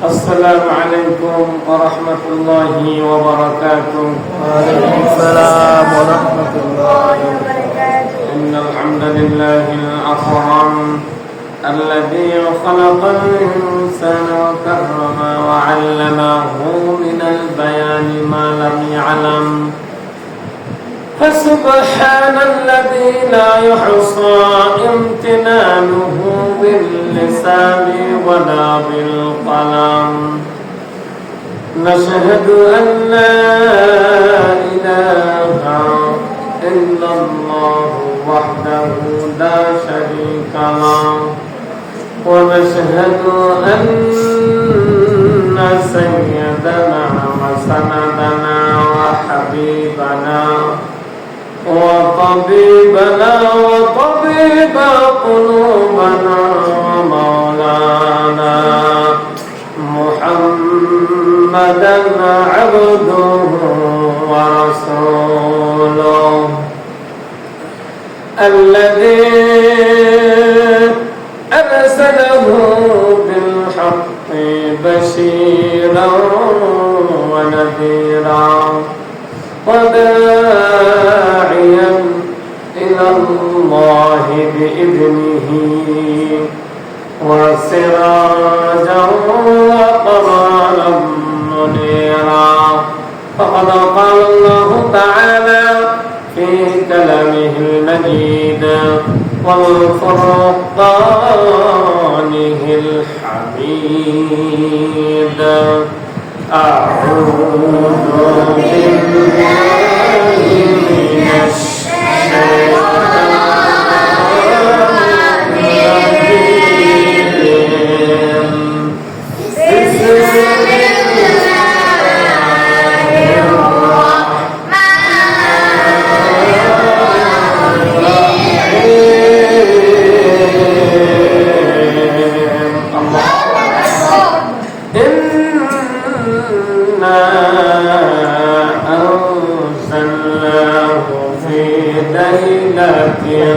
السلام عليكم ورحمة الله وبركاته. وعليكم السلام ورحمة الله وبركاته. إن الحمد لله الأكرم الذي خلق الإنسان وكرم وعلمه من البيان ما لم يعلم، فسبحان الذي لا يحصى امتنانه باللسان ولا بالقلم. نشهد أن لا إله إلا الله وحده لا شريك له، ونشهد أن سيدنا وسندنا وحبيبنا وطبيبنا وطبيب قلوبنا ومولانا محمدا عبده ورسوله الذي أرسله بالحق بشيرا ونذيرا وداعيا إلى الله بإذنه وسراجا وقمرا منيرا. فقد قال الله تعالى في كلامه المجيد وفرقانه الحميد. أعوذ بالله من الشيطان الرجيم. بسم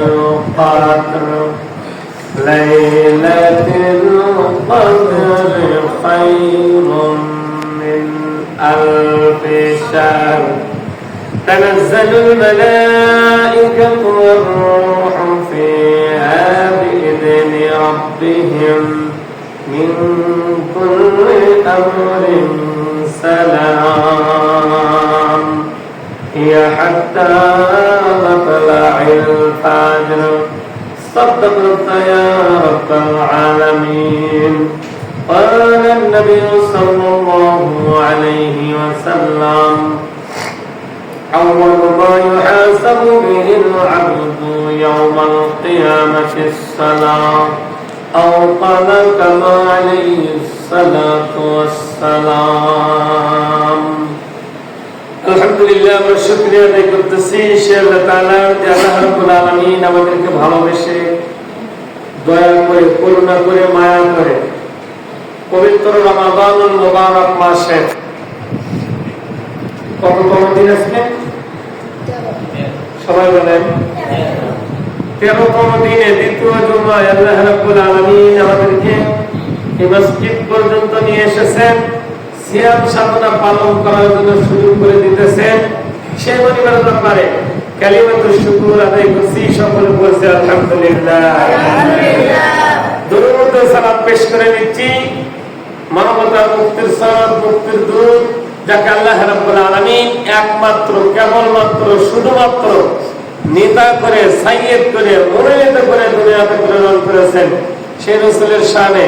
القدر ليلة القدر خير من ألف شهر. تنزل الملائكة والروح فيها بإذن ربهم من كل أمر سلام هي حتى مطلع الفجر. صدقت يا رب العالمين. قال النبي صلى الله عليه وسلم: أول ما يحاسب به العبد يوم القيامة الصلاة، أو قال كما عليه الصلاة والسلام। আলহামদুলিল্লাহ, আমরা শুকরিয়া আদায় করতেছি সে আল্লাহ তাআলা যে আল্লাহ রাব্বুল আলামিন আমাদেরকে ভালোবেসে দয়া করে করুণা করে মায়া করে পবিত্র রমাদানুল মুবারক মাসে কততম দিন আজকে সবাই বলেন 13তম দিনে দ্বিতীয় জুমায় আল্লাহ রাব্বুল আলামিন আমাদেরকে এই মসজিদ পর্যন্ত নিয়ে এসেছেন, সিয়াম সাধনা পালন করার জন্য সুযোগ করে দিতেছেন। সেই পরিবারের ব্যাপারে কালিমাতুশ শুকর আদায় করছি, সকলে বলছে আলহামদুলিল্লাহ। দরুদ ও সালাত পেশ করে নিচ্ছি মানবতার মুক্তির সনদ, মুক্তির দূত, যাকে আল্লাহ রাব্বুল আলামিন একমাত্র কেবলমাত্র শুধুমাত্র নেতা করে সাইয়্যিদ করে মনোনীত করে দুনিয়াতে প্রেরণ করেছেন। সেই রাসূলের শানে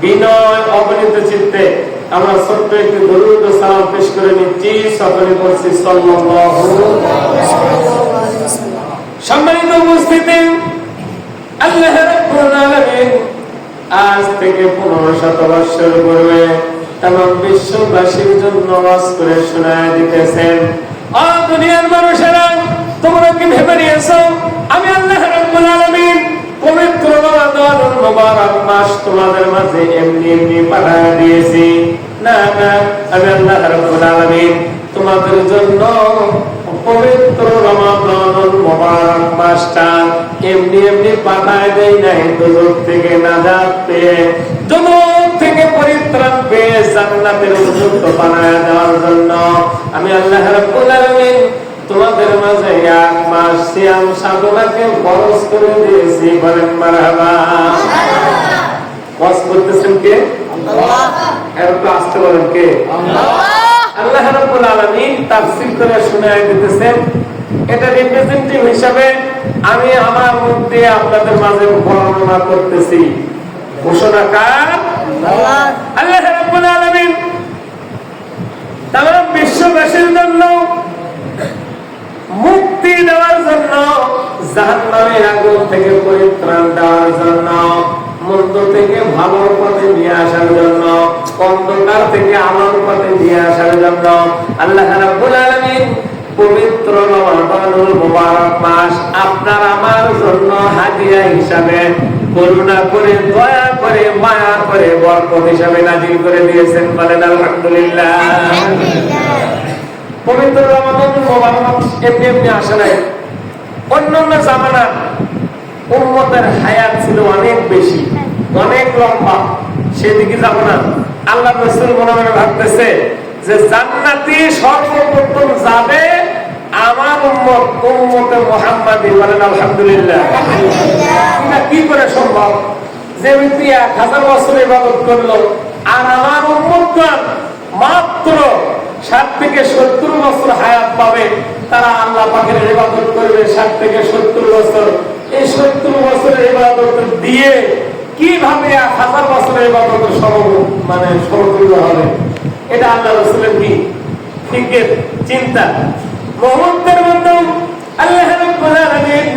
বিনয় অবনীত চিত্তে আমরা ছোট্ট একটি দরুদ ও সালাম পেশ করে নিচ্ছি, সকলে বলছি সাল্লাল্লাহু আলাইহি ওয়াসাল্লাম। সম্মানিত উপস্থিতি, আল্লাহ রাব্বুল আলামিন আজ থেকে 1500 বছর পূর্বে तमाम বিশ্ববাসীর জন্য ওয়াজ করে শোনায় দিতেছেন। ও দুনিয়ার মানুষেরা, তোমরা কি ভেবে নিয়েছো আমি আল্লাহ রাব্বুল আলামিন পবিত্র রমাদানুল মুবারক মাস তোমাদের মাঝে এমনি এমনি পাঠিয়ে দিয়েছি? না না, আমি আল্লাহ রাব্বুল আলামিন তোমাদের জন্য পবিত্র রমাদানুল মুবারক মাসটা এমনি এমনি পাঠায় দেই নাই। দুজক থেকে নাজাত পেয়ে, দুজক থেকে পরিত্রাণ পেয়ে জান্নাতের উপযুক্ত বানায় দেওয়ার জন্য আমি আল্লাহ রাব্বুল আলামিন তোমাদের মাঝে 1 মাস সিয়াম সাধনাকে ফরজ করে দিয়েছি। বলেন মারহাবা। ওয়াজ করতেছেন কে? আল্লাহ। একটু আস্তে বলেন কে? আল্লাহ। আল্লাহ রাব্বুল আলামিন তাফসীর করে শোনায় দিতেছেন। এটা রিপ্রেজেন্টেটিভ হিসাবে আমি আমার মুখ দিয়ে আপনাদের মাঝে বর্ণনা করতেছি। ঘোষণাকার আল্লাহ। আল্লাহ রাব্বুল আলামিন তামাম বিশ্ববাসীর জন্য মুক্তি দেওয়ার জন্য, জাহান্নামের আগুন থেকে পরিত্রাণ দেওয়ার জন্য, মন্দ থেকে ভালোর পথে নিয়ে আসার জন্য, অন্ধকার থেকে আলোর পথে নিয়ে আসার জন্য আল্লাহ রাব্বুল আলামিন পবিত্র রমাদানুল মুবারক মাস আপনার আমার জন্য হাদিয়া হিসাবে, করুণা করে, দয়া করে, মায়া করে, বরকত হিসাবে নাযিল করে দিয়েছেন। বলেন আলহামদুলিল্লাহ। পবিত্র রমাদানুল মুবারক এমনি এমনি আসে নাই। অন্যান্য জামানা উম্মতের হায়াত ছিল অনেক বেশি, অনেক লম্বা, সেদিকে যাব না। আল্লাহ রাসূল মনে মনে ভাবতেছে যে জান্নাতে সর্বপ্রথম যাবে আমার উম্মত, উম্মতে মুহাম্মাদি। বলেন আলহামদুলিল্লাহ। এটা কি করে সম্ভব যে ব্যক্তি 1000 বছর ইবাদত করলো আর আমার উম্মতগণ মাত্র 60 থেকে 70 বছর হায়াত পাবে, তারা আল্লাহ পাকের ইবাদত করবে 60 থেকে 70 বছর। এই 70 বছরের ইবাদত দিয়ে কিভাবে 1000 বছরের ইবাদত সমতুল্য হবে? এটা আল্লাহ রাসূলের কি ফিকির, চিন্তা। মুহূর্তের মধ্যে আল্লাহ রাব্বুল আলামিন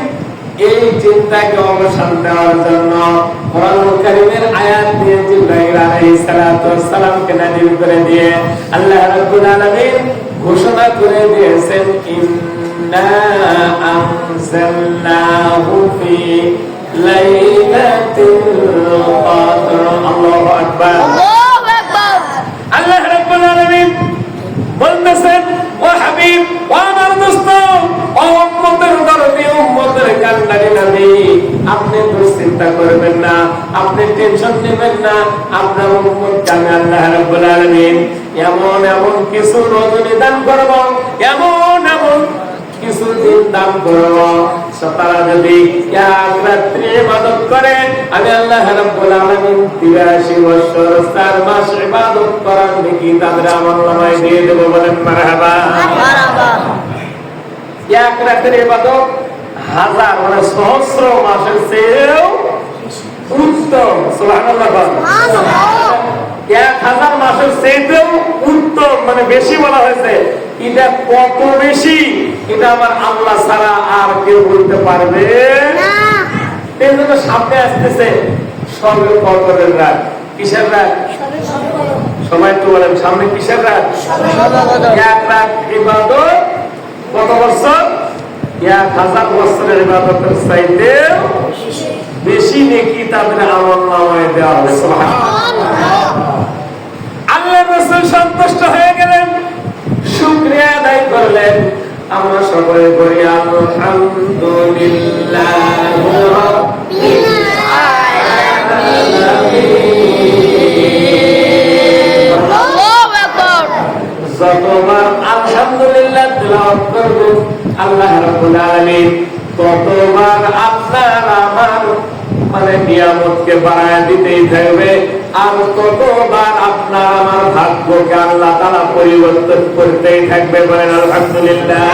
এই চিন্তাকে অবসান দেওয়ার জন্য কোরআনুল কারীমের আয়াত দিয়ে জিবরাইল আলাইহিস সালাতু ওয়াস সালামকে নাযিল করে দিয়ে আল্লাহ রাব্বুল আলামিন ঘোষণা করে দিয়েছেন, ইন্না আনজালনাহু ফি লাইলাতিল কদর। আল্লাহু আকবার। আল্লাহ রাব্বুল আলামিন বলতেছেন, ও হাবিব, ও আমার দোস্ত, ও উম্মতের দরদি, উম্মতের কান্ডারি নবী, আপনি দুশ্চিন্তা করবেন না, আপনি টেনশন নেবেন না। আপনার উম্মতকে আমি আল্লাহ রাব্বুল আলামিন এমন এমন কিছু রজনী দান করব, এমন এমন কিছু দিন দান করব, তারা যদি এক রাত্রি ইবাদত করে আমি আল্লাহ রাব্বুল আলামিন 83 বছর 4 মাস ইবাদত করার নেকি তাদের আমলনামায় দিয়ে দেব। বলেন মারহাবা। এক রাত্রির ইবাদত 1000 সহস্র মাসের চেয়েও উত্তম। সুবহানাল্লাহ। 1000 মাসের চেয়েও উত্তম, বেশি বলা হয়েছে। এটা কত বেশি, এটা আমার আল্লাহ ছাড়া আর কেউ বলতে পারবে না। এই জন্য সামনে আসতেছে সবে কদরের রাত। কিসের রাত? সবাই তো বলেন সামনে কিসের রাত? এক রাত ইবাদত কত বছর? 1000 বছরের ইবাদতের চাইতে বেশি নেকি তাদের আমলনামায় দেওয়া হবে। সুবহানাল্লাহ। আল্লাহ রাসূল সন্তুষ্ট হয়ে গেলেন, শুকরিয়া আদায় করলেন। আমরা সকলে বলি আলহামদুলিল্লাহ রাব্বিল আলামিন। আল্লাহু আকবার। যতবার আলহামদুলিল্লাহ তেলাওয়াত করব আল্লাহ রাব্বুল আলামিন ততবার আপনার আমার নিয়ামতকে বাড়ায় দিতেই থাকবে, আর ততবার আপনার আমার ভাগ্যকে আল্লাহ তাআলা পরিবর্তন করতেই থাকবে। বলেন আলহামদুলিল্লাহ।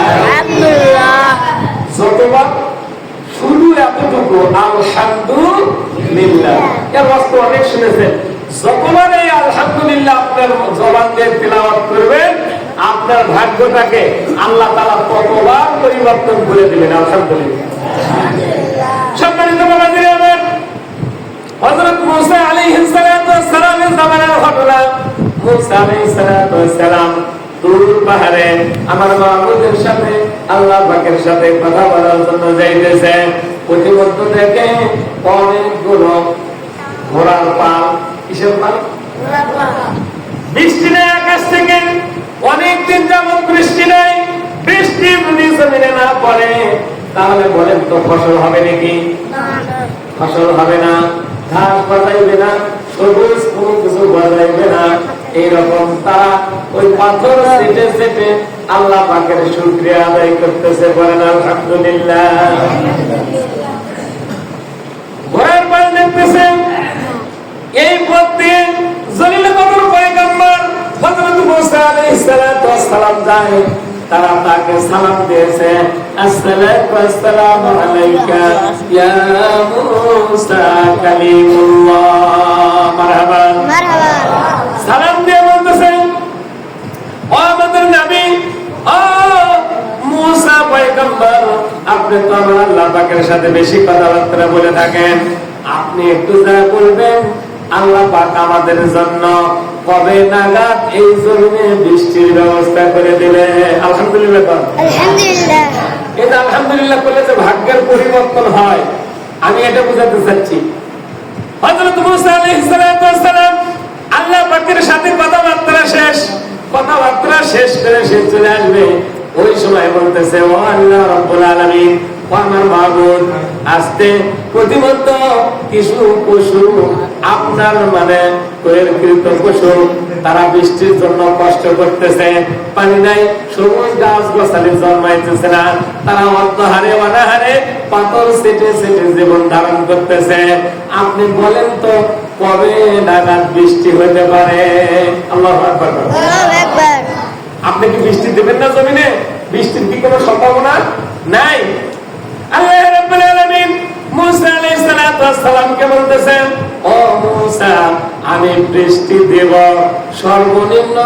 যতবার শুধু এতটুকু আলহামদুলিল্লাহ, এর অর্থ অনেক শুনেছেন। যতবার এই আলহামদুলিল্লাহ আপনার জবান দিয়ে তেলাওয়াত করবেন আপনার ভাগ্যটাকে আল্লাহ তাআলা ততবার পরিবর্তন করে দিবেন। আলহামদুলিল্লাহ। সম্মানিত বাবাজিরা, হযরত মুসা আলাইহিস সালাতু ওয়াস সালামের জামানার ঘটনা। মুসা আলাইহিস সালাতু ওয়াস সালাম তুর পাহাড়ে আমার মাবুদের সাথে আল্লাহ পাকের সাথে কথা বলার জন্য যাইতেছে। প্রতিমধ্যে দেখে অনেকগুলো ঘোড়ার পাল। কিসের পাল? বৃষ্টি নেই আকাশ থেকে, অনেকদিন যাবত বৃষ্টি নেই। বৃষ্টি যদি জমিনে না পড়ে তাহলে বলেন তো ফসল হবে নাকি? ফসল হবে না, ঘাস গজাইবে না, সবুজ কোনো কিছু গজাইবে না। এইরকম তারা ওই পাথর সেটে সেটে আল্লাহ পাকের শুকরিয়া আদায় করতেছে, বলেন আলহামদুলিল্লাহ। ঘোড়ার পাল দেখতেছেন, এই পথ দিয়ে জলিল কদর পয়গম্বর হযরত মুসা আলাইহিস সালাতু ওয়াস সালাম যায়, তারা তাকে সালাম দিয়েছে, আসসালাতু ওয়াসসালামু আলাইকা ইয়া মুসা কালিমুল্লাহ, মারহাবা মারহাবা। সালাম দিয়ে বলতেছেন, ও আমাদের নবী, ও মুসা পয়গম্বর, আপনি তো আমার আল্লাহ পাকের সাথে বেশি কথাবার্তা বলে থাকেন, আপনি একটু যা বলবেন আল্লাহ পাক আমাদের জন্য কবে নাগাদ এই জমিনে বৃষ্টির ব্যবস্থা করে দিলে। আলহামদুলিল্লাহ। আলহামদুলিল্লাহ। এটা আলহামদুলিল্লাহ করলে যে ভাগ্যের পরিবর্তন হয়, আমি এটা বোঝাতে চাচ্ছি। হযরত মুসা আলাইহিস সালাম আল্লাহ পাকের সাথে কথাবার্তা শেষ করে সে চলে আসবে, ওই সময় বলতেছে, ও আল্লাহ রাব্বুল আলামিন, ও আমার মাবুদ, আজকে প্রতিমধ্য কিছু পশু আপনার মানে তৈরিকৃত পশু, তারা বৃষ্টির জন্য কষ্ট করতেছে, পানি নাই, সবুজ গাছ গাছালি জন্মাইতেছে না, তারা অর্ধহারে অনাহারে পাথর সেটে সেটে জীবন ধারণ করতেছে, আপনি বলেন তো কবে নাগাদ বৃষ্টি হতে পারে? আল্লাহু আকবার। আল্লাহু আকবার। আপনি কি বৃষ্টি দেবেন না জমিনে? বৃষ্টির কি কোনো সম্ভাবনা নাই? আল্লাহ রাব্বুল আলামিন মুসা আলাইহিস সালামকে বলতেছেন, ও মুসা, আমি বৃষ্টি দেব সর্বনিম্ন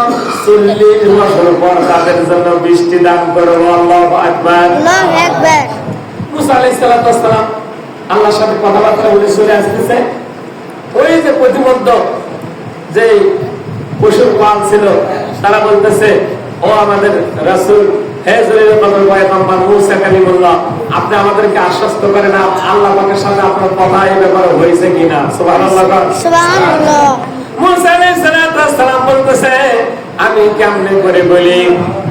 40 বছর পর, তাদের জন্য বৃষ্টি দান করব। আল্লাহু আকবার। আল্লাহু আকবার। মুসা আলাইহিস সালাম আল্লাহর সাথে কথাবার্তা বলে চলে আসতেছে, ওই যে প্রতিমধ্য যে পশুর পাল ছিল, তারা বলতেছে, ও আমাদের রাসূল, হে জলিল কদর পয়গম্বর মুসা কালিমুল্লাহ, আপনি আমাদেরকে আশ্বস্ত করেন আল্লাহ পাকের সাথে আপনার কথা এই ব্যাপারে হয়েছে কিনা। সুবহানাল্লাহ। সুবহানাল্লাহ। মুসা আলাইহিস সালাম বলতেছে, আমি কেমনে করে বলি,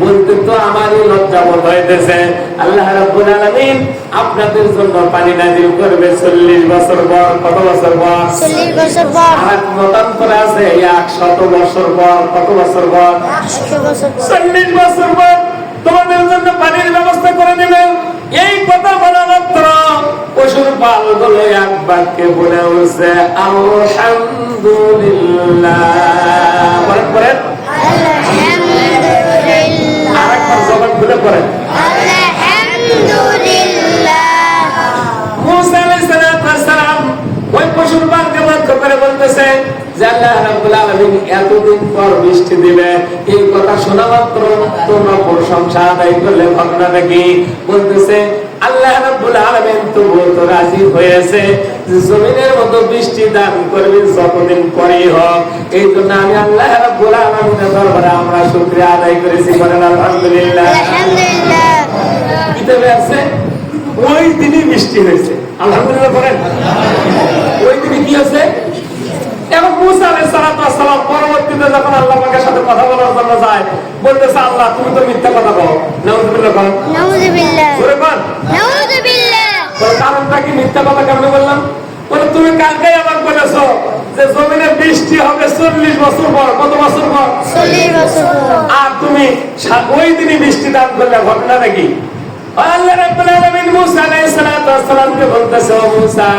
বলতে তো আমারই লজ্জা বোধ হইতেছে। আল্লাহ রাব্বুল আলামিন আপনাদের জন্য পানি নাযিল করবে 40 বছর পর। কত বছর পর? 40 বছর পর। আর মতান্তর আছে 100 বছর পর। কত বছর পর? 100 বছর পর। 40 বছর পর তোমাদের জন্য পানির ব্যবস্থা করে দিলেন। এই কথা বলা মাত্র পশুর পালগুলো এক বাক্যে বলে উঠছে, আলহামদুলিল্লাহ। বলেন বলেন আলহামদুলিল্লাহ। আরেকবার জবান খুলে পড়েন, আলহামদুলিল্লাহ। মুসা আলাইহিস সালাম ওই পশুর পালকে লক্ষ্য করে বলতেছে যে আল্লাহ রাব্বুল আলামিন এতদিন পর বৃষ্টি দিবে, এই কথা শোনা মাত্র তোমরা প্রশংসা আদায় করলে ঘটনাটা কি? বলতেছে, আল্লাহ রাব্বুল আলামিন তো বলতে রাজি হয়েছে যে জমিনের মতো বৃষ্টি দান করবে যতদিন পরেই হোক, এই জন্য আমি আল্লাহ রাব্বুল আলামিনের দরবারে আমরা শুকরিয়া আদায় করেছি। বলেন আলহামদুলিল্লাহ। আলহামদুলিল্লাহ। কিতাবে আছে ওই দিনই বৃষ্টি হয়েছে। আলহামদুলিল্লাহ বলেন। ওই দিনই কি আছে? এবং মুসা আলাইহিস সালাম পরবর্তীতে যখন আল্লাহ পাকের সাথে কথা বলার জন্য যায়, বলতেছে, আল্লাহ তুমি তো মিথ্যা কথা বলো। নাউযুবিল্লাহ বলেন। নাউযুবিল্লাহ। জোরে বল। নাউযুবিল্লাহ। তো কারণটা কি? মিথ্যা কথা কেমনে বললাম? বলে তুমি কালকেই আমাকে বলেছো যে জমিনে বৃষ্টি হবে 40 বছর পর। কত বছর পর? 40 বছর পর। আর তুমি ওই দিনই বৃষ্টি দান করলে, ঘটনাটা কি? আল্লাহ রাব্বুল আলামিন মুসা আলাইহিস সালামকে বলতেছে, ও মুসা,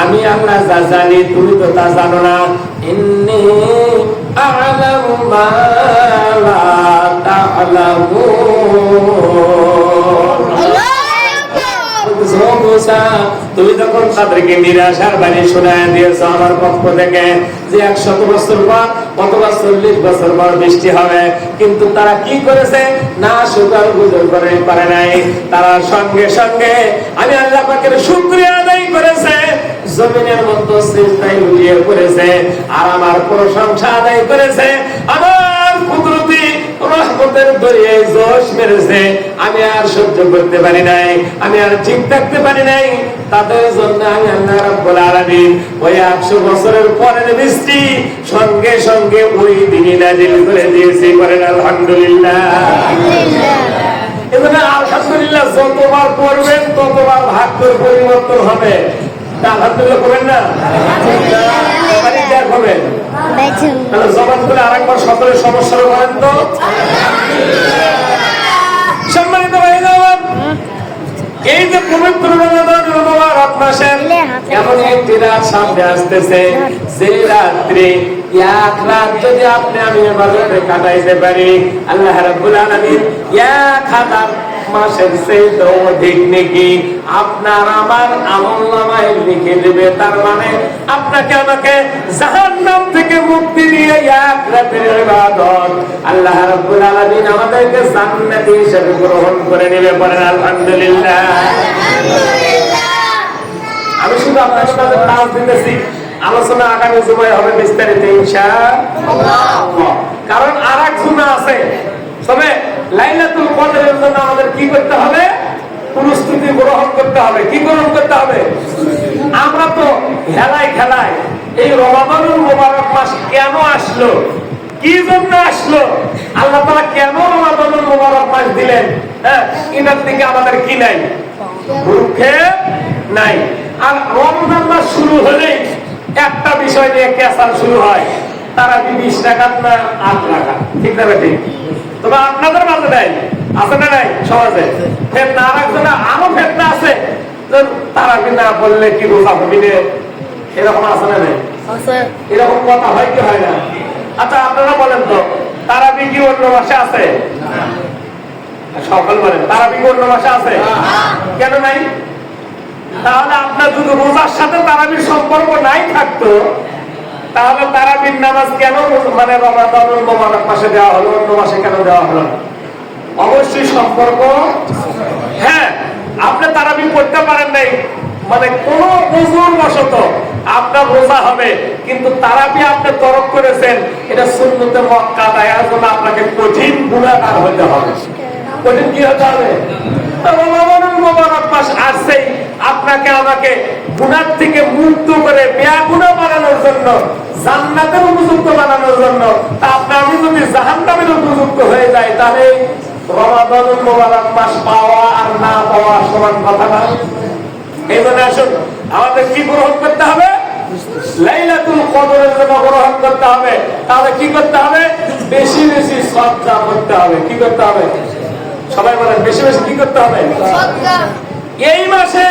আমি আল্লাহ যা জানি তুমি তো তা জানো না। ইন্নী আ'লামু মা লা তা'লামুন। তুমি যখন তাদেরকে নিরাশার বাণী শোনায় দিয়েছ আমার পক্ষ থেকে যে 100 বছর পর অথবা 40 বছর পর বৃষ্টি হবে, কিন্তু তারা কি করেছে? না শুকর গুজর করে পারে নাই, তারা সঙ্গে সঙ্গে আমি আল্লাহ পাকের শুকরিয়া আদায় করেছে, জমিনের মধ্যে সিজদায় লুটিয়ে পড়েছে আর আমার প্রশংসা আদায় করেছে। আমার কুদরতি রহমতের দরিয়ায় জোশ মেরেছে, আমি আর সহ্য করতে পারি নাই, আমি আর ঠিক থাকতে পারি নাই। তাদের জন্য আমি আল্লাহ রাব্বুল আলামিন ওই 100 বছরের পরের বৃষ্টি সঙ্গে সঙ্গে ওই দিনই নাযিল করে দিয়েছি। বলেন আলহামদুলিল্লাহ। এজন্য আলহামদুলিল্লাহ যতবার পড়বেন ততবার ভাগ্যের পরিবর্তন হবে। আলহামদুলিল্লাহ করবেন না? হবে বেঁচে তাহলে জবান খুলে আরেকবার সকলের সমস্যার বলেন তো। সম্মানিত ভাইরা আমার, এই যে পবিত্র রমজানুল মুবারক মাসের এমন একটি রাত সামনে আসতেছে, যে রাত্রে এক রাত যদি আপনি আমি ইবাদতে কাটাইতে পারি, আল্লাহ রাব্বুল আলামিন 1000 মাসের চেয়ে অধিক নেকি আপনার আমার আমলনামায় লিখে দেবে। তার মানে আপনাকে আমাকে জাহান্নাম থেকে মুক্তি দিয়ে এক রাতের ইবাদত আল্লাহ রাব্বুল আলামিন আমাদেরকে জান্নাতি হিসেবে গ্রহণ করে নেবে। বলেন আলহামদুলিল্লাহ। আমি শুধু আপনার সাথে ক্লাস দিতেছি, আলোচনা আগামী জুমায় হবে বিস্তারিত ইনশাআল্লাহ। কারণ আরেক জুমা আছে, তবে লাইলাতুল কদরের জন্য আমাদের কি করতে হবে? প্রস্তুতি গ্রহণ করতে হবে। কি গ্রহণ করতে হবে? আমরা তো খেলায় খেলায় এই রমাদানুল মুবারক মাস কেন আসলো, কি জন্য আসলো, আল্লাহ তাআলা কেন রমাদানুল মুবারক মাস দিলেন, হ্যাঁ, এটার থেকে আমাদের কি নাই? ভ্রুক্ষেপ নাই। আর রমজান মাস শুরু হলেই একটা বিষয় নিয়ে কেসাল শুরু হয়, তারা 20 রাকাত না 8 রাকাত, ঠিক না ঠিক? তবে আপনাদের মাঝে নাই, আছে না নাই সমাজে ফেতনা? আর একজনে আরো ফেতনা আছে, তারা কি না বললে কি রোজা হবে না, এরকম আছে না নাই? এরকম কথা হয় কি হয় না? আচ্ছা আপনারা বলেন তো, তারাবি কি অন্য মাসে আছে? সকল বলেন তারাবি কি অন্য মাসে আছে? কেন নাই? তাহলে আপনার যদি রোজার সাথে তারাবির সম্পর্ক নাই থাকতো, তাহলে তারাবির নামাজ কেন মানে রমাদানুল মুবারক মাসে দেওয়া হলো, অন্য মাসে কেন দেওয়া হলো? অবশ্যই সম্পর্ক। হ্যাঁ, আপনি তারাবি পড়তে পারেন নাই, মানে কোন ওজোর বশত আপনার রোজা হবে, কিন্তু তারাবি আপনি তরক করেছেন, এটা সুন্নতে মুআক্কাদা, এর জন্য আপনাকে কঠিন গুনাহগার হতে হবে। কঠিন কি হতে হবে? রমাদানুল মুবারক মাস আসছেই, আপনাকে আমাকে গুনাহ থেকে মুক্ত করে বেয়াগুনাহ বানানোর জন্য, জান্নাতের উপযুক্ত বানানোর জন্য। তা আপনি আমি যদি জাহান্নামের উপযুক্ত হয়ে যাই, তাহলে রমাদানুল মুবারক মাস পাওয়া আর না পাওয়া সমান কথা না। এই জন্য আসুন আমাদের কি গ্রহণ করতে হবে? লাইলাতুল কদরের জন্য গ্রহণ করতে হবে। তাহলে কি করতে হবে? বেশি বেশি সদকা করতে হবে। কি করতে হবে? সবাই বলেন বেশি বেশি কি করতে হবে? এই মাসে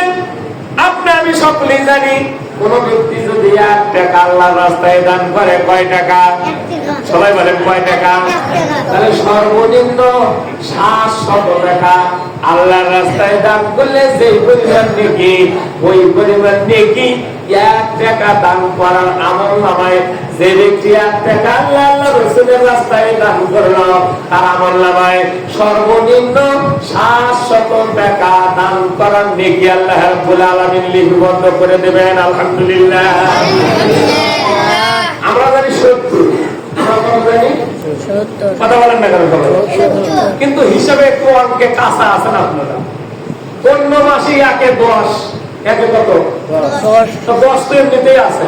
আপনি আমি সকলেই জানি, কোন ব্যক্তি যদি 1 টাকা আল্লাহর রাস্তায় দান করে, কয় টাকা? সবাই বলেন কয় টাকা? তাহলে সর্বনিম্ন 700 টাকা আল্লাহর রাস্তায় দান করলে যে পরিমাণ নেকি, ওই পরিমাণ নেকি 1 টাকা দান করার আমলনামায় যে ব্যক্তি 1 টাকা আল্লাহ রাসূলের রাস্তায় দান করলো, তার আমলনামায় সর্বনিম্ন 700 টাকা দান করার নেকি আল্লাহ রাব্বুল আলামিন লিপিবদ্ধ করে দেবেন। আলহামদুলিল্লাহ। আমরা জানি 70, আমরা জানি 70, কথা বলেন না কেন সবাই? কিন্তু হিসাবে একটু অঙ্কে কাঁচা আছেন আপনারা। অন্য মাসে 1 10, 1 কত? 10। তো 10 তো এমনিতেই আছে,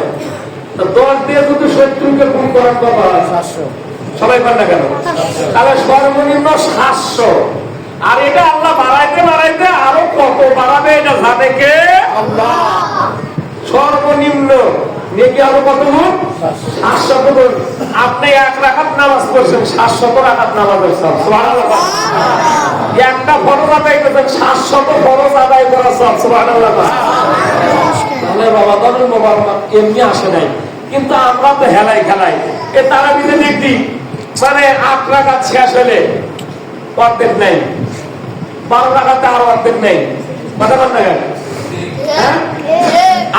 তো 10 দিয়ে যদি 70 কে গুণ করেন কত হয়? 700। সবাই বলেন না কেন? তাহলে সর্বনিম্ন 700। আর এটা আল্লাহ বাড়াইতে বাড়াইতে আরো কত বাড়াবে এটা জানে কে? আল্লাহ। সর্বনিম্ন নেকি আরো কত গুণ? 700 গুণ। আপনি 1 রাকাত নামাজ পড়ছেন, 700 রাকাত নামাজ পড়ছেন। সুবহানাল্লাহ। একটা ফরজ আদায় করেছেন, 700 ফরজ আদায় করা সব। সুবহানাল্লাহ। তাহলে রমাদানুল মুবারক এমনি আসে নাই, কিন্তু আমরা তো হেলাই খেলাই। এ তারাবিতে দেখি মানে 8 রাকাত শেষ হলে অর্ধেক নেই, 12 রাকাতে আর অর্ধেক নেই। কথা বল না কেন?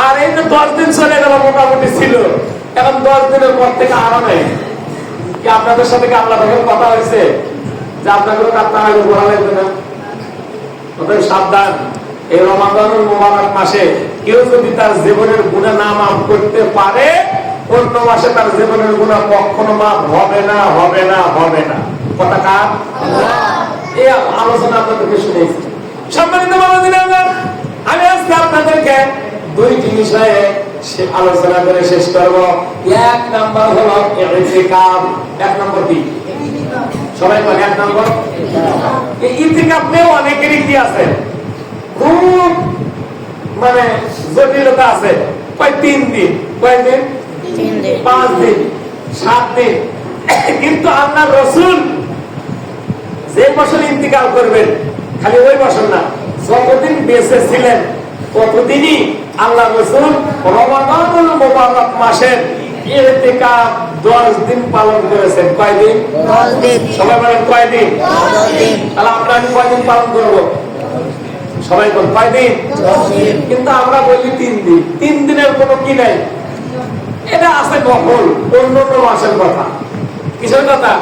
আর এই যে 10 দিন চলে গেল, মোটামুটি ছিল, এখন 10 দিনের পর থেকে আরাম নেই। কি আপনাদের সাথে কি আল্লাহ পাকের কথা হয়েছে যে আপনাদের আপনারা বলা লাগবে না? অতএব সাবধান, এই রমাদানুল মুবারক মাসে কেউ যদি তার জীবনের গুনাহ না মাফ করতে পারে, অন্য মাসে তার জীবনের গুনাহ কখনো মাফ হবে না, হবে না, হবে না। কথা কার? এই আলোচনা আপনাদেরকে শুনেছি। সম্মানিত বাবাজিরা, আমি আজকে আপনাদেরকে 2টি বিষয়ে আলোচনা করে শেষ করব। 1 নাম্বার হলো ইতিকাফ। 1 নম্বর কি? সবাই বলে 1 নম্বর এই ইতিকাফ নিয়ে অনেকেরই কি আছে, খুব মানে জটিলতা আছে। কয় 3 দিন, কয় দিন? 5 দিন। 7 দিন। কিন্তু আল্লাহ রসুল যে বছর ইন্তিকাল করবেন, খালি ওই বছর না, যতদিন বেঁচে ছিলেন ততদিনই আল্লাহ রসুল রমাদানুল মুবারক মাসের ইতিকাফ 10 দিন পালন করেছেন। কয়দিন? 10 দিন। সবাই বলেন কয়দিন? 10 দিন। তাহলে আমরা কয়দিন পালন করব? সবাই বল কয়দিন? 10 দিন। কিন্তু আমরা বলি 3 দিন। 3 দিনের কোনো কি নাই, এটা আছে নকল, অন্য মাসের কথা, কিসের কথা?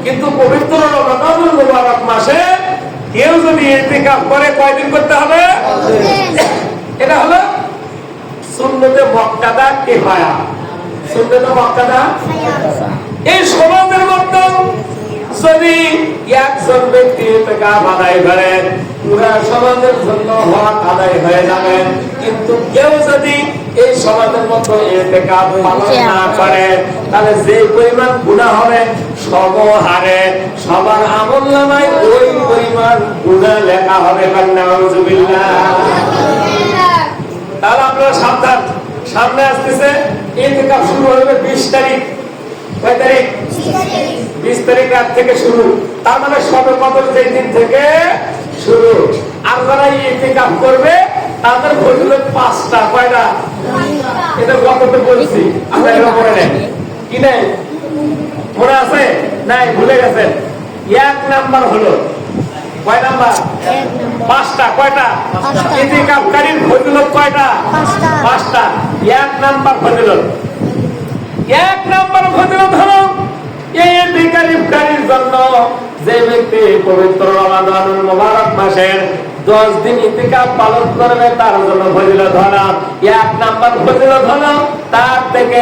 কিন্তু পবিত্র রমাদানুল মুবারক মাসে কেউ যদি ইতিকাফ করে কয়দিন করতে হবে? এটা হলো সুন্নতে মুআক্কাদা কিফায়া। সুন্নতে মুআক্কাদা এই সমাজের মধ্যে যদি একজন ব্যক্তি ইতিকাফ আদায় করে পুরা সমাজের জন্য হক আদায় হয়ে যাবে। কিন্তু কেউ যদি এই সমাজের মধ্যে ইতিকাফ পালন না করে তাহলে যে পরিমাণ গুনাহ হবে সমহারে সবার আমলনামায় ওই পরিমাণ গুনাহ লেখা হবে। নাউযুবিল্লাহ। তাহলে আপনারা সাবধান, সামনে আসতেছে ইতিকাফ শুরু হবে 20 তারিখ। কয় তারিখ? 20 তারিখ রাত থেকে শুরু। তার মানে সবে কদর যেই দিন থেকে শুরু। আর যারা ইতিকাফ করবে তাদের ফজিলত 5টা। কয়টা? এটা গততে বলছি, আপনারা এটা মনে নেন কি নেই? মনে আছে? নাই, ভুলে গেছেন। 1 নাম্বার হলো, কয় নাম্বার? 5টা। কয়টা? ইতিকাফকারীর ফজিলত কয়টা? 5টা। 1 নাম্বার ফজিলত, 1 নাম্বার ফজিলত হলো এই ইতিকাফকারীর জন্য যে ব্যক্তি পবিত্র রমাদানুল মুবারক মাসের 10 দিন ইতিকাফ পালন করবে তার জন্য ফজিলত হলো 1 নাম্বার ফজিলত হলো তার থেকে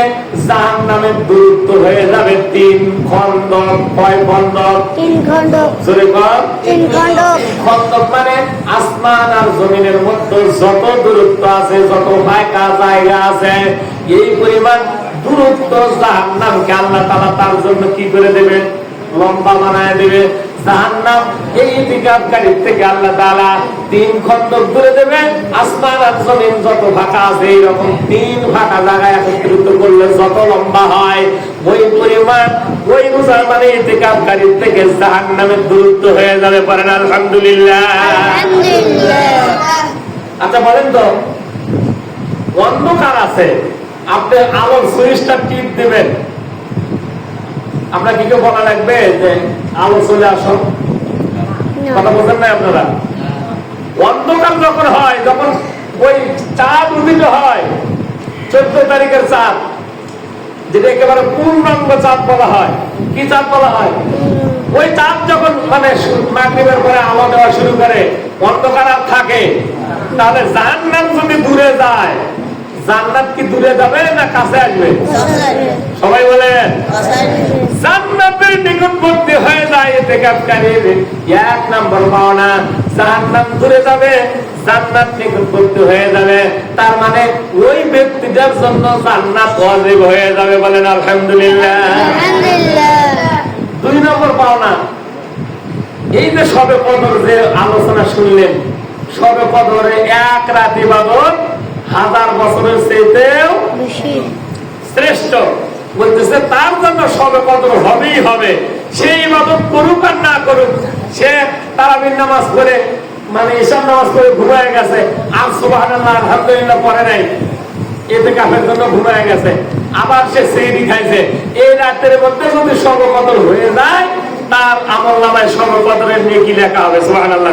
জাহান্নামের দূরত্ব হয়ে যাবে 3 খণ্ডক। কয় খণ্ডক? 3 খণ্ডক। জোরে বল। 3 খণ্ডক। খণ্ডক মানে আসমান আর জমিনের মধ্যে যত দূরত্ব আছে, যত ফাঁকা জায়গা আছে, এই পরিমাণ দূরত্ব জাহান্নামকে আল্লাহ তাআলা তার জন্য কি করে দেবে? লম্বা বানায় দেবে। জাহান্নাম এই ইতিকাফকারীর থেকে আল্লাহ তাআলা 3 খণ্ডক দূরে দেবে। আসমান আর জমিন যত ফাঁকা আছে এইরকম 3 ফাঁকা জায়গায় একত্রিত করলে যত লম্বা হয় ওই পরিমাণ ওই মুসলমানের ইতিকাফকারীর থেকে জাহান্নামের দূরত্ব হয়ে যাবে। পড়েন আলহামদুলিল্লাহ। আলহামদুলিল্লাহ। আচ্ছা বলেন তো, অন্ধকার আছে, আপনি আলোর সুইচটা টিপ দিবেন, আপনার কি কেউ বলা লাগবে যে আলো চলে আসো? কথা বলছেন না আপনারা? অন্ধকার যখন হয়, যখন ওই চাঁদ উদিত হয়, 14 তারিখের চাঁদ, যেটা একেবারে পূর্ণাঙ্গ চাঁদ বলা হয়। কি চাঁদ বলা হয়? ওই চাঁদ যখন মানে মাগরিবের পরে আলো দেওয়া শুরু করে, অন্ধকার আর থাকে, তাহলে জাহান্নাম যদি দূরে যায়, জান্নাত কি দূরে যাবে না কাছে আসবে? সবাই বলেন। জান্নাতের নিকটবর্তী হয়ে যায় ইতিকাফকারীর 1 নাম্বার পাওনা। জাহান্নাম দূরে যাবে, জান্নাত নিকটবর্তী হয়ে যাবে। তার মানে ওই ব্যক্তিদের জন্য জান্নাত ওয়াজিব হয়ে যাবে। বলেন আলহামদুলিল্লাহ। আলহামদুলিল্লাহ। 2 নম্বর পাওনা, এই যে সবে কদর যে আলোচনা শুনলেন, সবে কদরে 1 রাত ইবাদত 1000 বছরের চেয়েও বেশি শ্রেষ্ঠ। বলতেছে তার জন্য সবে কদর হবেই হবে। সেই ইবাদত করুক আর না করুক, সে তারাবির নামাজ পড়ে মানে ঈশার নামাজ পড়ে ঘুমায় গেছে, আর সুবহানাল্লাহ আলহামদুলিল্লাহ পড়ে নাই, ইতিকাফের জন্য ঘুমায় গেছে, আবার সে সেহরি খাইছে, এই রাতের মধ্যে যদি সবে কদর হয়ে যায় তার আমলনামায় সবে কদরের নেকি লেখা হবে। সুবহানাল্লাহ।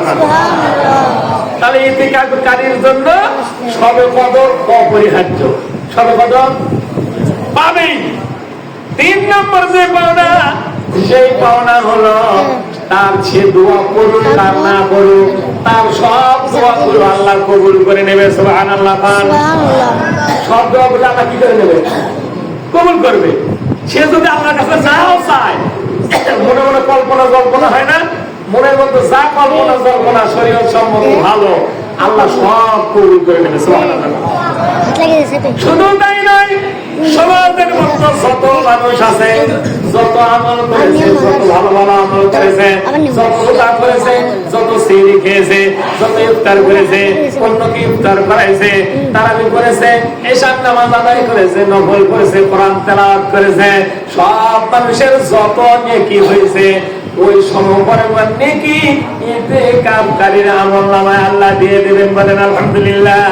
তাহলে ইতিকাফকারীর জন্য সবে কদর অপরিহার্য, সবে কদর পাবেই। 3 নম্বর যে পাওনা, সেই পাওনা হলো তার সে দোয়া করুক আর না করুক, তার সব দোয়াগুলো আল্লাহ কবুল করে নেবে। সুবহানাল্লাহ। সব দোয়াগুলো আল্লাহ কি করে নেবে? কবুল করবে। সে যদি আল্লাহর কাছে নাও চায়, মনে মনে কল্পনা জল্পনা হয় না, মনের মধ্যে যা কল্পনা জল্পনা শরীয়ত সম্মত ভালো, আল্লাহ সব কবুল করে নেবে। সুবহানাল্লাহ। শুধু তাই নয়, সমাজের মধ্যে যত মানুষ আছে যত আমল করেছে, যত ভালো ভালো আমল করেছে, যত রোজা করেছে, যত সিহরি খেয়েছে, যত ইফতার করেছে, অন্যকে ইফতার করাইছে, তারাবি করেছে, এশার নামাজ আদায় করেছে, নফল করেছে, কোরআন তেলাওয়াত করেছে, সব মানুষের যত নেকি হয়েছে ওই সমপরিমাণ নেকি ইতিকাফকারীর আমলনামায় আল্লাহ দিয়ে দেবেন। বলেন আলহামদুলিল্লাহ।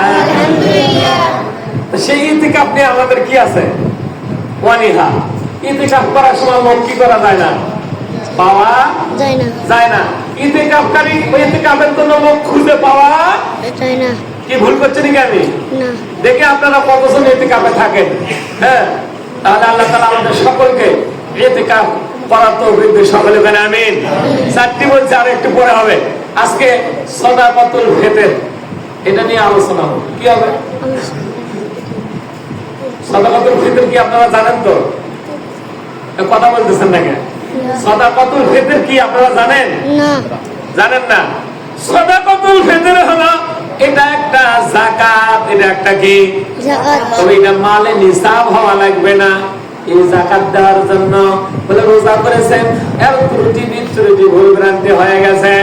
সেই ইতিকাফ নিয়ে আমাদের কি আছে? ওয়ানিহা। ইতিকাফ করার সময় লোক কি করা যায় না, পাওয়া যায় না। ইতিকাফকারী ইতিকাফের জন্য লোক খুঁজে পাওয়া যায় না। কি ভুল করছেন কি আমি? দেখে আপনারা কতজন ইতিকাফে থাকেন? হ্যাঁ, তাহলে আল্লাহ তাআলা আমাদের সকলকে ইতিকাফ করার তৌফিক দিন। সকলে বলেন আমিন। চারটি বলছে, আর একটু পরে হবে। আজকে সাদাকাতুল ফিতর, এটা নিয়ে আলোচনা হবে। কি হবে? সাদাকাতুল ফিতর কি আপনারা জানেন? তো কথা বলতেছেন না কেন? সাদাকাতুল ফিতর কি আপনারা জানেন? না, জানেন না। সাদাকাতুল ফিতর হলো এটা একটা যাকাত, এটা একটা কি যাকাত। তবে এটা মালে নিসাব হওয়া লাগবে না। এই যাকাত দেওয়ার জন্য বলে রোজা করেছেন, এর ত্রুটি বিচ্যুতি ভুল ভ্রান্তি হয়ে গেছে,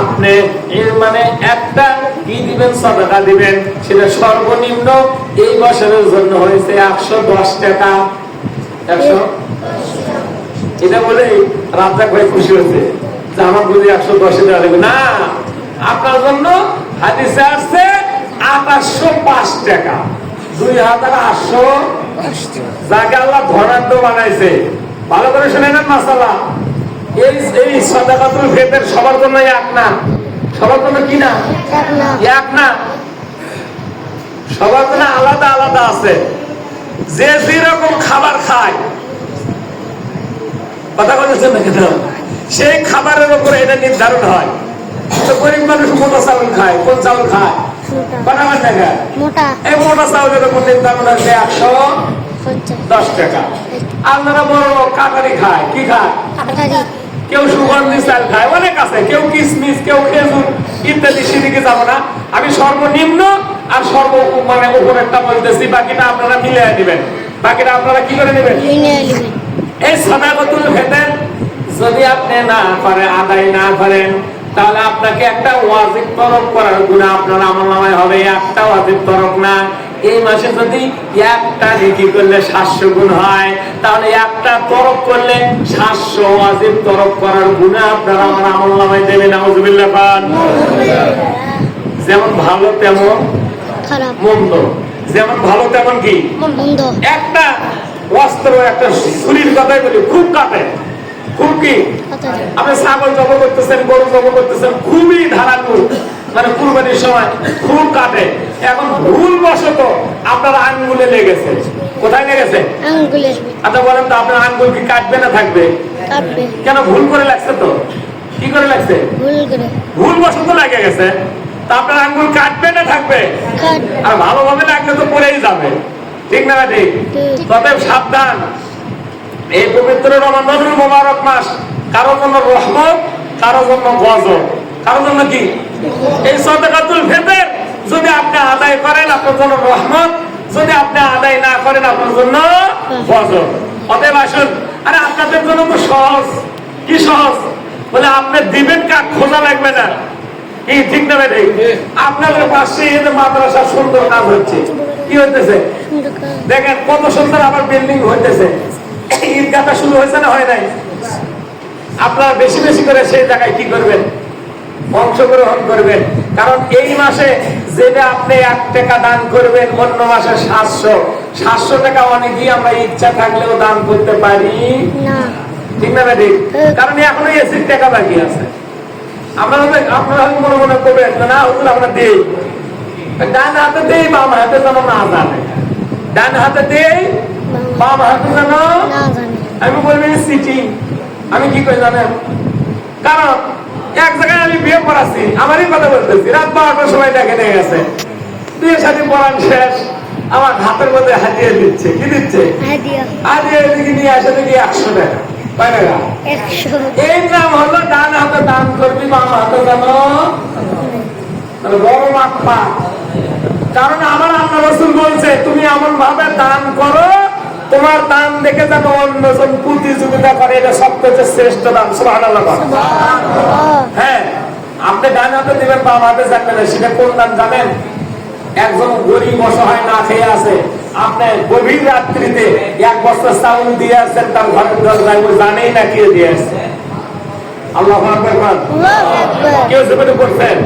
আপনি এর মানে একটা কি দিবেন, সাদাকা দিবেন। সেটা সর্বনিম্ন এই বছরের জন্য হয়েছে 110 টাকা। 100 এটা বলে রাজ্জাক ভাই খুশি হয়েছে যে আমার বুঝি 110 দেওয়া লাগবে না। আপনার জন্য হাদিসে আসছে 2805 টাকা, 2800, যাকে আল্লাহ ধনাঢ্য বানাইছে। ভালো করে শুনে নেন মাসালা। এই সাদাকাতুল ফিতর সবার জন্য এক না, সবার জন্য কি না, এক না, সবার জন্য আলাদা আলাদা আছে। যে যেরকম খাবার খায়, কথা বলেছেন না কেন, সেই খাবারের উপরে এটা নির্ধারণ হয়। তো গরিব মানুষ মোটা চাউল খায়, কোন চাউল খায়? এই মোটা চাউলের উপর নির্ধারণ হচ্ছে 110 টাকা। আপনারা বড় কাটারি খায়, কি খায়? কেউ সুগন্ধি চাল খায়, অনেক আছে, কেউ কিশমিশ, কেউ খেজুর ইত্যাদি। সেদিকে যাবো না, আমি সর্বনিম্ন আর মানে উপরেরটা বলতেছি, বাকিটা আপনারা মিলিয়ে দিবেন। বাকিটা আপনারা কি করে নেবেন? এই সাদাকাতুল ফিতর যদি আপনি না পারেন, আদায় না করেন, তাহলে আপনাকে একটা ওয়াজিব তরক করার গুনাহ আপনার আমলনামায় হবে। একটা ওয়াজিব তরক না, এই মাসে যদি একটা নেকি করলে 700 গুণ হয়, তাহলে একটা তরক করলে 700 ওয়াজিব তরক করার গুনাহ আপনার আমার আমলনামায় দেবেন। নাউজুবিল্লাহ। পান যেমন ভালো তেমন খারাপ, মন্দ যেমন ভালো তেমন কি মন্দ। একটা অস্ত্র, একটা ছুরির কথাই বলি, খুব কাটে, খুব কি আপনি ছাগল জব করতেছেন, গরু জব করতেছেন, খুবই ধারালো, মানে কুরবানির সময় খুব কাটে। এখন ভুল বশত আপনার আঙ্গুলে লেগেছে। কোথায় লেগেছে? আঙ্গুলে। আচ্ছা বলেন তো, আপনার আঙ্গুল কি কাটবে না থাকবে? কাটবে। কেন? ভুল করে লাগছে তো। কি করে লাগছে? ভুল করে, ভুল বশত লেগে গেছে। তা আপনার আঙ্গুল কাটবে না থাকবে? আর ভালোভাবে লাগলে তো পড়েই যাবে, ঠিক না? ঠিক। তবে সাবধান, এই পবিত্র রমজানুল মুবারক মাস কারোর জন্য রহমত, কারোর জন্য গজব, কারোর জন্য কি? এই সাদাকাতুল ফিতর যদি আপনি আদায় করেন আপনার জন্য রহমত, যদি আপনি আদায় না করেন আপনার জন্য গজব। অতএব আসুন, আরে আপনাদের জন্য তো সহজ। কি সহজ? বলে আপনি দিবেন, কাক খোঁজা লাগবে না। কি ঠিক না? ঠিক। আপনাদের পাশে এই মাদ্রাসা সুন্দর কাজ হচ্ছে, কি হইতেছে দেখেন, কত সুন্দর আবার বিল্ডিং হইতেছে। ঈদগাহটা শুরু হয়েছে না হয় নাই? আপনারা বেশি বেশি করে সেই জায়গায় কি করবেন? অংশগ্রহণ করবেন। কারণ এই মাসে যেটা আপনি 1 টাকা দান করবেন, অন্য মাসে 700 টাকা অনেকেই আমরা ইচ্ছা থাকলেও দান করতে পারি না, ঠিক না? ঠিক। কারণ এখনো এসির টাকা বাকি আছে। আপনারা মনে মনে করবেন না, ওগুলো আমরা দিই, ডান হাতে দিই, বাম হাতে যেন না জানে, ডান হাতে দিই, বাম হাতে যেন না জানে। আমি বলবেন সিটিং। আমি কি করে জানেন? কারণ এক জায়গায় আমি বিয়ে পড়াচ্ছি, আমারই কথা বলতেছি, রাত 12টার সময় ডেকে নিয়ে গেছে, বিয়ের সাথে পড়ান শেষ, আমার হাতের মধ্যে হাতিয়ে দিচ্ছে। কি দিচ্ছে? হাতিয়ে এদিকে নিয়ে আসে, দেখি 100 টাকা। কয় টাকা? 100। এই নাম হলো ডান হাতে দান করবি, বাম হাতে যেন বড় মাপা। কারণ আমার আল্লাহ রাসূল বলছে, তুমি এমন ভাবে দান করো তোমার দান দেখে যেন অন্যজন প্রতিযোগিতা করে, এটা সবচেয়ে শ্রেষ্ঠ দান। সুবহানাল্লাহ। হ্যাঁ, আপনি ডান হাতে দিবেন, বাম হাতে যাবেন, সেটা কোন দান জানেন? একজন গরিব অসহায় না খেয়ে আছে, আপনি গভীর রাত্রিতে 1 বস্তা চাউল দিয়ে আসছেন তার ঘরের দরজায়, ও জানেই না কে দিয়ে আসছে। আল্লাহু আকবার। আল্লাহু আকবার। কেউ জীবনে করছেন?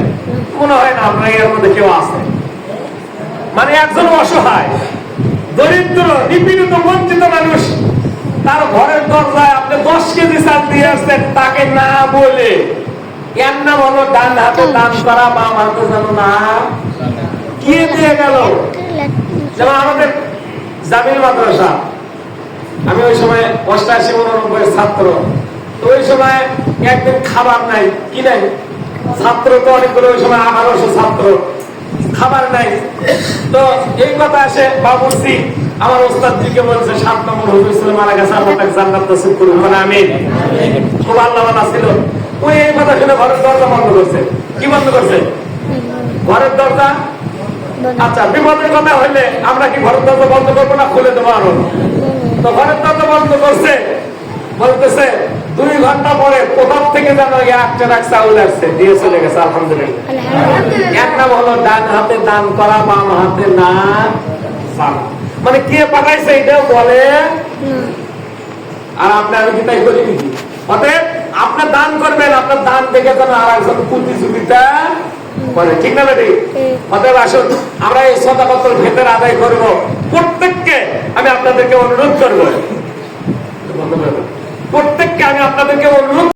মনে হয় না আপনার এর মধ্যে কেউ আছে। মানে একজন অসহায়, দরিদ্র, নিপীড়িত, বঞ্চিত মানুষ, তার ঘরের দরজায় আপনি 10 কেজি চাল দিয়ে আসছেন, তাকে না বলে। এর নাম হলো ডান হাতে দান করা, বাম হাতে যেন না কে দিয়ে গেল। যেমন আমাদের জামিল মাদ্রাসা, আমি ওই সময় 88-89 ছাত্র, তো ওই সময় একদিন খাবার নাই, কি নাই, ছাত্র তো অনেকগুলো, ওই সময় 1800 ছাত্র, খাবার নাই। তো এই কথা আসে বাবুর্চি আমার ওস্তাদজিকে বলছে, 7 নম্বর হুজুর ছিল, মারা গেছে, আল্লাহ তাকে জান্নাত নসিব করুন, মানে আমিন। খুব আল্লাহওয়ালা ছিল। ওই এই কথা শুনে ঘরের দরজা বন্ধ করছে। কি বন্ধ করছে? ঘরের দরজা। আচ্ছা, বিপদের কথা হইলে আমরা কি ঘরের দরজা বন্ধ করবো না খুলে দেবো আরো? তো ঘরের দরজা বন্ধ করছে, বলতেছে 2 ঘন্টা পরে কোথাও থেকে যেন 1 ট্রাক চাউল আসছে, দিয়ে চলে গেছে। আলহামদুলিল্লাহ। এক নাম হলো ডান হাতে দান করা, বাম হাতে না চাওয়া। মানে কে পাঠাইছে এটাও বলে, আর আপনি আমি কি তাই করি নাকি? অতএব আপনি দান করবেন, আপনার দান দেখে যেন আর একজন প্রতিযোগিতা করে, ঠিক না বেটি? অতএব আসুন আমরা এই সদাকতুল ফিতর আদায় করব। প্রত্যেককে আমি আপনাদেরকে অনুরোধ করবো, প্রত্যেককে আমি আপনাদেরকে অনুরোধ